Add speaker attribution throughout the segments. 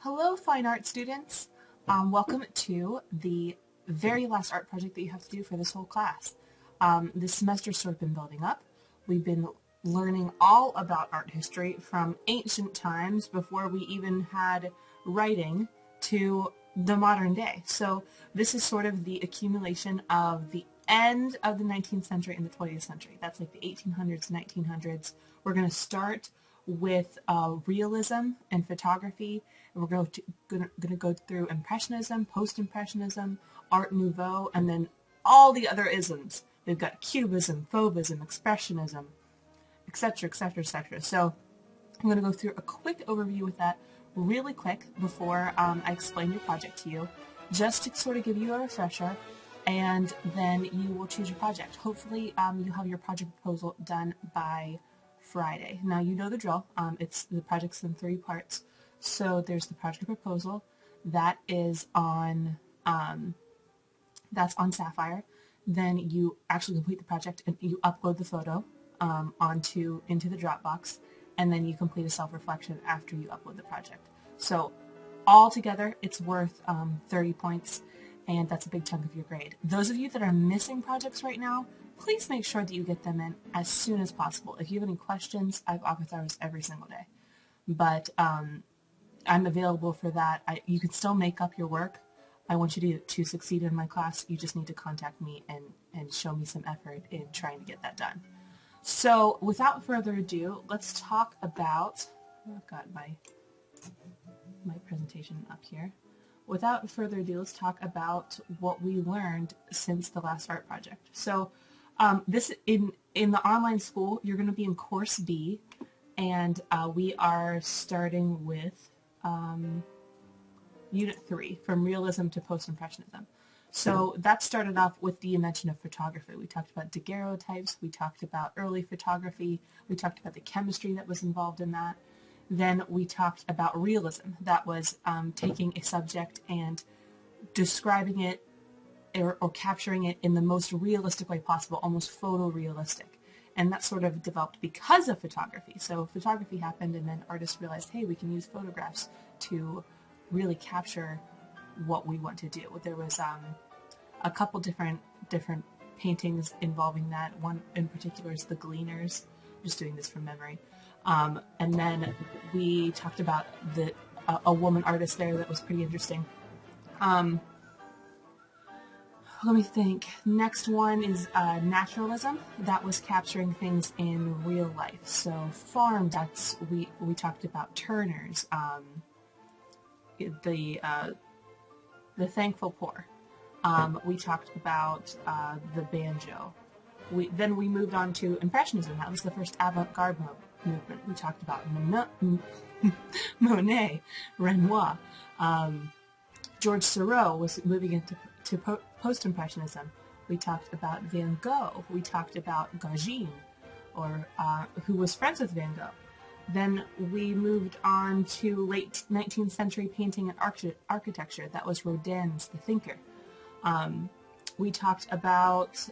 Speaker 1: Hello, fine art students. Welcome to the very last art project that you have to do for this whole class. This semester's sort of been building up. We've been learning all about art history from ancient times before we even had writing to the modern day. So this is sort of the accumulation of the end of the 19th century and the 20th century. That's like the 1800s, 1900s. We're going to start with realism and photography, and we're going to go through Impressionism, Post-Impressionism, Art Nouveau, and then all the other isms. They've got Cubism, Fauvism, Expressionism, etc., etc., etc. So I'm going to go through a quick overview with that really quick before I explain your project to you, just to sort of give you a refresher, and then you will choose your project. Hopefully you'll have your project proposal done by Friday. Now you know the drill. The project's in 3 parts. So there's the project proposal that is on Sapphire. Then you actually complete the project and you upload the photo into the Dropbox, and then you complete a self-reflection after you upload the project. So altogether it's worth 30 points, and that's a big chunk of your grade. Those of you that are missing projects right now, please make sure that you get them in as soon as possible. If you have any questions, I have office hours every single day. But I'm available for that. You can still make up your work. I want you to succeed in my class. You just need to contact me and show me some effort in trying to get that done. So without further ado, let's talk about, I've got my presentation up here. Without further ado, let's talk about what we learned since the last art project. So this in the online school, you're going to be in Course B, and we are starting with Unit 3, from Realism to Post-Impressionism. So that started off with the invention of photography. We talked about daguerreotypes, we talked about early photography, we talked about the chemistry that was involved in that. Then we talked about realism. That was taking a subject and describing it or capturing it in the most realistic way possible, almost photorealistic. And that sort of developed because of photography. So photography happened, and then artists realized, hey, we can use photographs to really capture what we want to do. There was a couple different paintings involving that. One in particular is the Gleaners. I'm just doing this from memory. And then we talked about a woman artist there that was pretty interesting. Let me think. Next one is Naturalism. That was capturing things in real life. So farm, we talked about Turners, the Thankful Poor. We talked about the banjo. Then we moved on to Impressionism. That was the first avant-garde movement. We talked about Monet, Renoir. George Seurat was moving into Post-Impressionism. We talked about Van Gogh. We talked about Gauguin, who was friends with Van Gogh. Then we moved on to late 19th century painting and architecture. That was Rodin's The Thinker. We talked about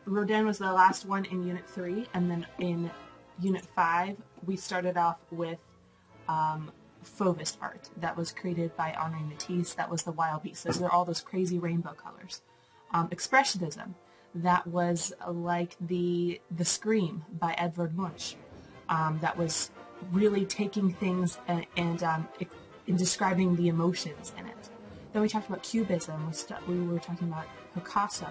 Speaker 1: Rodin was the last one in Unit 3, and then in Unit 5 we started off with Fauvist art that was created by Henri Matisse. That was the wild beasts. Those are all those crazy rainbow colors. Expressionism, that was like the Scream by Edvard Munch. That was really taking things and describing the emotions in it. Then we talked about Cubism. We were talking about Picasso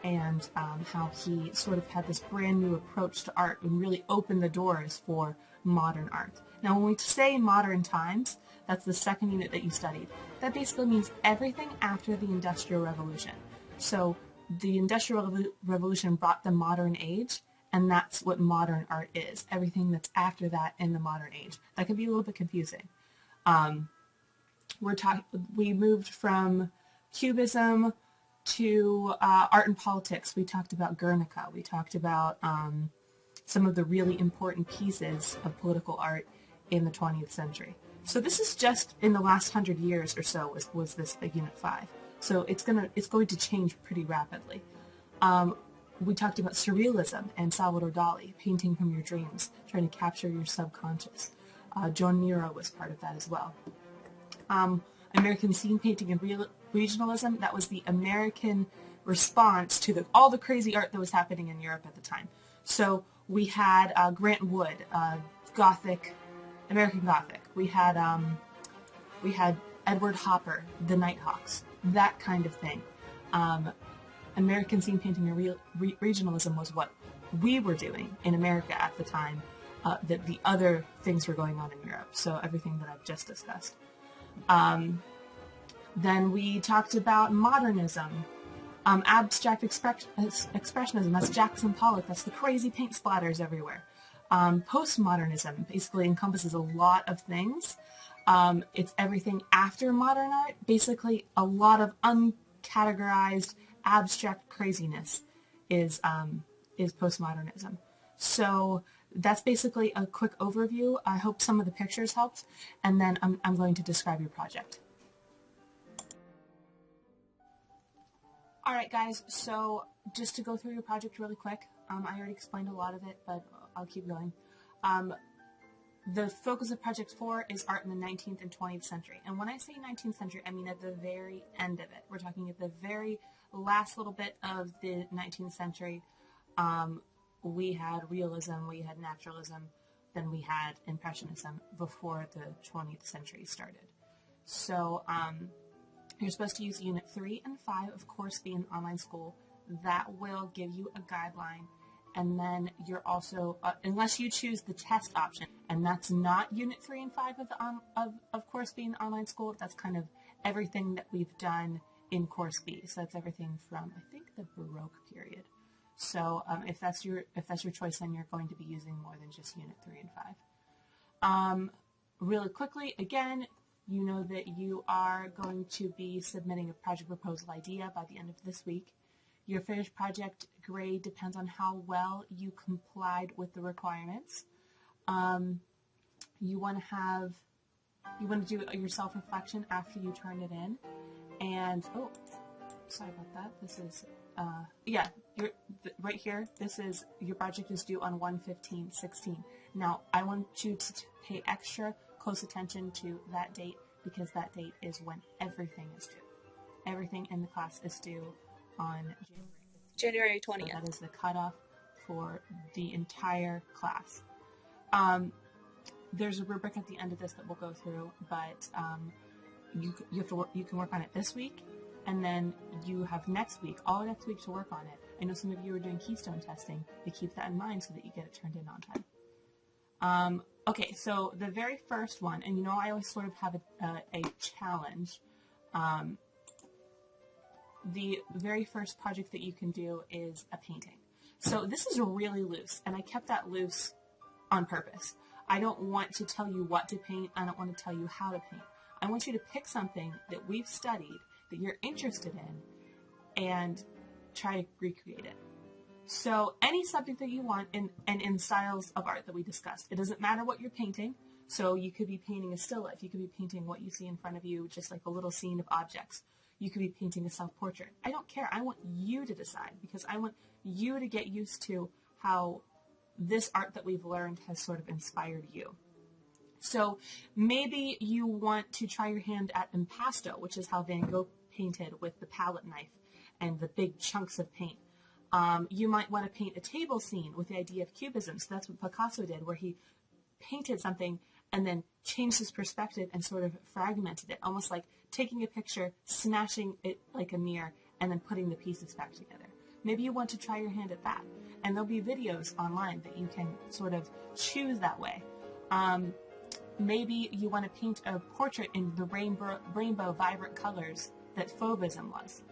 Speaker 1: and how he sort of had this brand new approach to art and really opened the doors for modern art. Now when we say modern times, that's the second unit that you studied. That basically means everything after the Industrial Revolution. So the Industrial Revolution brought the modern age, and that's what modern art is. Everything that's after that in the modern age. That can be a little bit confusing. We moved from Cubism to art and politics. We talked about Guernica. We talked about some of the really important pieces of political art in the 20th century. So this is just in the last 100 years or so was this Unit 5. So it's going to change pretty rapidly. We talked about Surrealism and Salvador Dali, painting from your dreams, trying to capture your subconscious. Joan Miro was part of that as well. American scene painting and regionalism, that was the American response to all the crazy art that was happening in Europe at the time. So we had Grant Wood, Gothic, American Gothic. We had Edward Hopper, the Nighthawks, that kind of thing. American scene painting and regionalism was what we were doing in America at the time, that the other things were going on in Europe. So everything that I've just discussed. Then we talked about modernism, abstract expressionism, that's Jackson Pollock, that's the crazy paint splatters everywhere. Postmodernism basically encompasses a lot of things. It's everything after modern art, basically a lot of uncategorized abstract craziness is postmodernism. So that's basically a quick overview. I hope some of the pictures helped, and then I'm going to describe your project. Alright guys, so just to go through your project really quick, I already explained a lot of it, but I'll keep going. The focus of Project 4 is art in the 19th and 20th century. And when I say 19th century, I mean at the very end of it. We're talking at the very last little bit of the 19th century. We had Realism, we had Naturalism, then we had Impressionism before the 20th century started. So you're supposed to use Unit 3 and 5 of Course B in online school. That will give you a guideline. And then you're also, unless you choose the test option, and that's not Unit 3 and 5 of Course B in online school, that's kind of everything that we've done in Course B. So that's everything from, I think, the Baroque period. So if that's your choice, then you're going to be using more than just Unit 3 and 5. Really quickly, again, you know that you are going to be submitting a project proposal idea by the end of this week. Your finished project grade depends on how well you complied with the requirements. You want to do your self-reflection after you turn it in. And, oh, sorry about that. This is, yeah, right here, your project is due on 1/15/16. Now, I want you to pay extra close attention to that date, because that date is when everything is due. Everything in the class is due on January 20th. So that is the cutoff for the entire class. There's a rubric at the end of this that we'll go through, but you can work on it this week, and then you have next week, all next week, to work on it. I know some of you are doing keystone testing, but keep that in mind so that you get it turned in on time. Okay, so the very first one, and you know I always sort of have a challenge. The very first project that you can do is a painting. So this is really loose, and I kept that loose on purpose. I don't want to tell you what to paint. I don't want to tell you how to paint. I want you to pick something that we've studied, that you're interested in, and try to recreate it. So any subject that you want, and in styles of art that we discussed. It doesn't matter what you're painting. So you could be painting a still life. You could be painting what you see in front of you, just like a little scene of objects. You could be painting a self-portrait. I don't care. I want you to decide, because I want you to get used to how this art that we've learned has sort of inspired you. So maybe you want to try your hand at impasto, which is how Van Gogh painted with the palette knife and the big chunks of paint. You might want to paint a table scene with the idea of cubism. So that's what Picasso did, where he painted something and then changed his perspective and sort of fragmented it, almost like taking a picture, smashing it like a mirror, and then putting the pieces back together. Maybe you want to try your hand at that. And there'll be videos online that you can sort of choose that way. Maybe you want to paint a portrait in the rainbow vibrant colors that Fauvism was.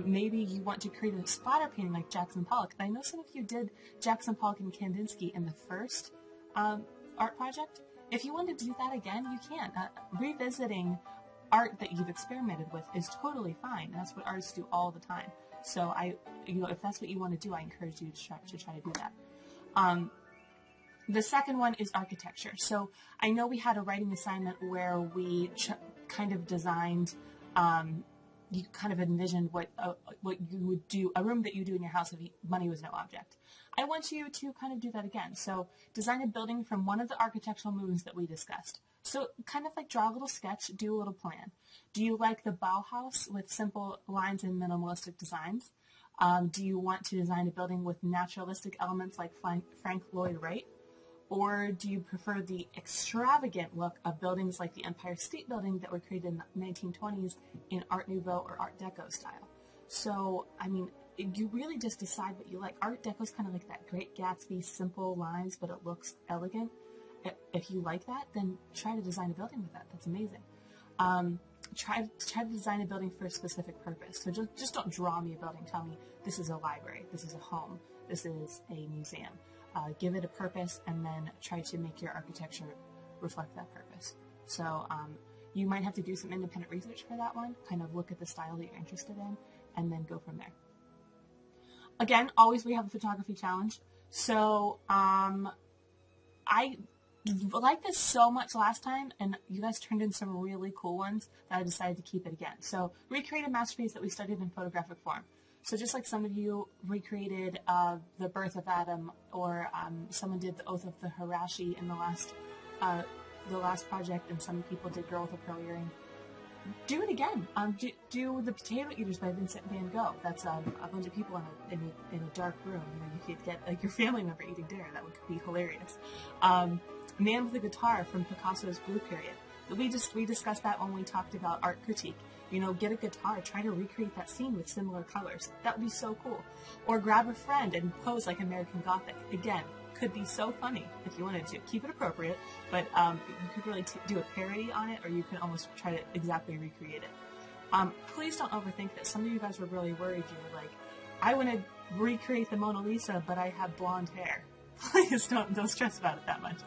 Speaker 1: Maybe you want to create a splatter painting like Jackson Pollock. I know some of you did Jackson Pollock and Kandinsky in the first art project. If you want to do that again, you can. Revisiting art that you've experimented with is totally fine. That's what artists do all the time. So if that's what you want to do, I encourage you to try to do that. The second one is architecture. So I know we had a writing assignment where we kind of designed, you kind of envisioned what you would do, a room that you do in your house if money was no object. I want you to kind of do that again. So design a building from one of the architectural movements that we discussed. So kind of like draw a little sketch, do a little plan. Do you like the Bauhaus with simple lines and minimalistic designs? Do you want to design a building with naturalistic elements like Frank Lloyd Wright? Or do you prefer the extravagant look of buildings like the Empire State Building that were created in the 1920s in Art Nouveau or Art Deco style? So, I mean, you really just decide what you like. Art Deco is kind of like that Great Gatsby, simple lines, but it looks elegant. If you like that, then try to design a building with that. That's amazing. Try to design a building for a specific purpose. So just don't draw me a building. Tell me this is a library, this is a home, this is a museum. Give it a purpose, and then try to make your architecture reflect that purpose. So you might have to do some independent research for that one, kind of look at the style that you're interested in, and then go from there. Again, always we have a photography challenge. So I liked this so much last time, and you guys turned in some really cool ones that I decided to keep it again. So recreate a masterpiece that we studied in photographic form. So just like some of you recreated the birth of Adam, or someone did the oath of the Hirashi in the last project, and some people did Girl with a Pearl Earring. Do it again. Do the Potato Eaters by Vincent van Gogh. That's a bunch of people in a dark room. You know, you could get like your family member eating dinner. That would be hilarious. Man with a Guitar from Picasso's Blue Period. We discussed that when we talked about art critique. You know, get a guitar, try to recreate that scene with similar colors. That would be so cool. Or grab a friend and pose like American Gothic. Again, could be so funny if you wanted to. Keep it appropriate, but you could really do a parody on it, or you can almost try to exactly recreate it. Please don't overthink this. Some of you guys were really worried. You were like, I want to recreate the Mona Lisa, but I have blonde hair. Please don't stress about it that much.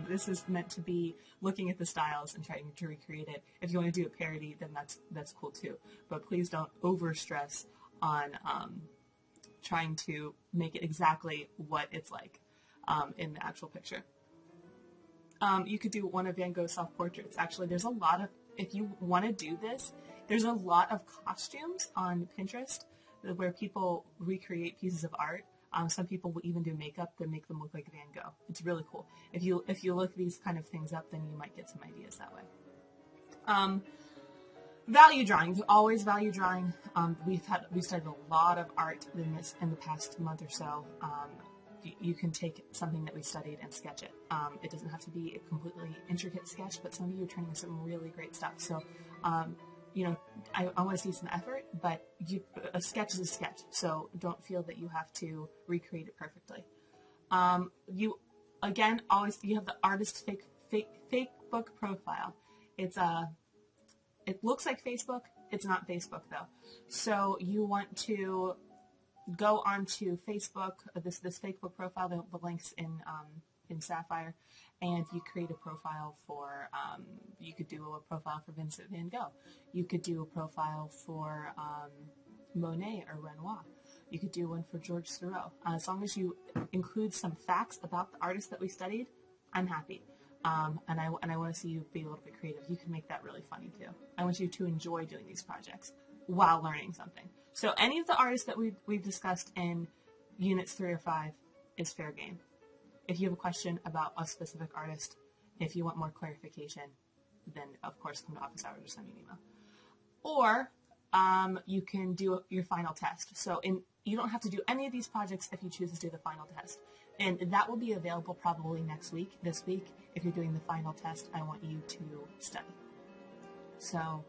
Speaker 1: This is meant to be looking at the styles and trying to recreate it. If you want to do a parody, then that's cool too. But please don't overstress on trying to make it exactly what it's like in the actual picture. You could do one of Van Gogh's self-portraits. Actually, there's a lot of, if you want to do this, there's a lot of costumes on Pinterest where people recreate pieces of art. Some people will even do makeup to make them look like Van Gogh. It's really cool. If you look these kind of things up, then you might get some ideas that way. Value drawing. Always value drawing. We've studied a lot of art in the past month or so. You can take something that we studied and sketch it. It doesn't have to be a completely intricate sketch, but some of you are turning some really great stuff. So, you know, I want to see some effort, but a sketch is a sketch, so don't feel that you have to recreate it perfectly. You have the artist fake book profile. It looks like Facebook. It's not Facebook though. So you want to go onto Facebook, this fake book profile. The links in Sapphire, and you create a profile for, you could do a profile for Vincent van Gogh. You could do a profile for Monet or Renoir. You could do one for George Seurat. As long as you include some facts about the artist that we studied, I'm happy. And I want to see you be a little bit creative. You can make that really funny too. I want you to enjoy doing these projects while learning something. So any of the artists that we've discussed in units 3 or 5 is fair game. If you have a question about a specific artist, if you want more clarification, then of course come to office hours or send me an email. Or you can do your final test. So you don't have to do any of these projects if you choose to do the final test. And that will be available probably this week. If you're doing the final test, I want you to study. So,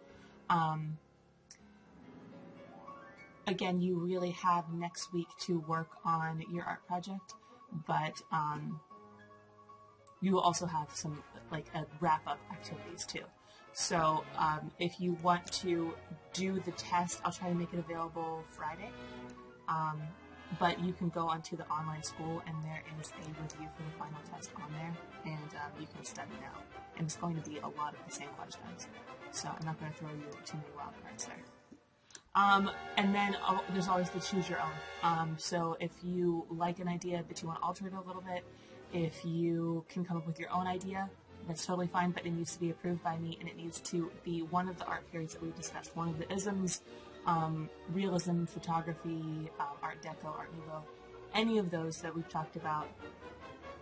Speaker 1: again, you really have next week to work on your art project, but you will also have some wrap-up activities too. So if you want to do the test, I'll try to make it available Friday. But you can go onto the online school, and there is a review for the final test on there, and you can study now. And it's going to be a lot of the same questions, so I'm not going to throw you too many wild cards there. And then there's always the choose your own. So if you like an idea but you want to alter it a little bit, if you can come up with your own idea, that's totally fine, but it needs to be approved by me, and it needs to be one of the art periods that we've discussed, one of the isms, Realism, photography, Art Deco, Art Nouveau, any of those that we've talked about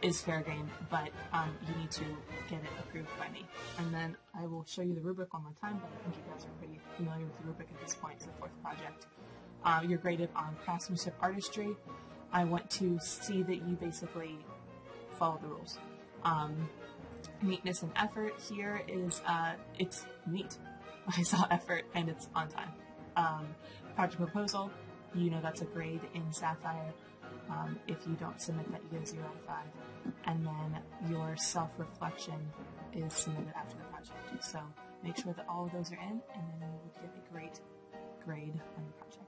Speaker 1: is fair game, but you need to get it approved by me. And then I will show you the rubric one more time, but I think you guys are pretty familiar with the rubric at this point. It's the fourth project. You're graded on craftsmanship, artistry. I want to see that you basically follow the rules. Neatness and effort here is, it's neat. I saw effort and it's on time. Project proposal, you know that's a grade in Sapphire. If you don't submit that, you get a 0 out of 5. And then your self-reflection is submitted after the project. So make sure that all of those are in, and then you will get a great grade on your project.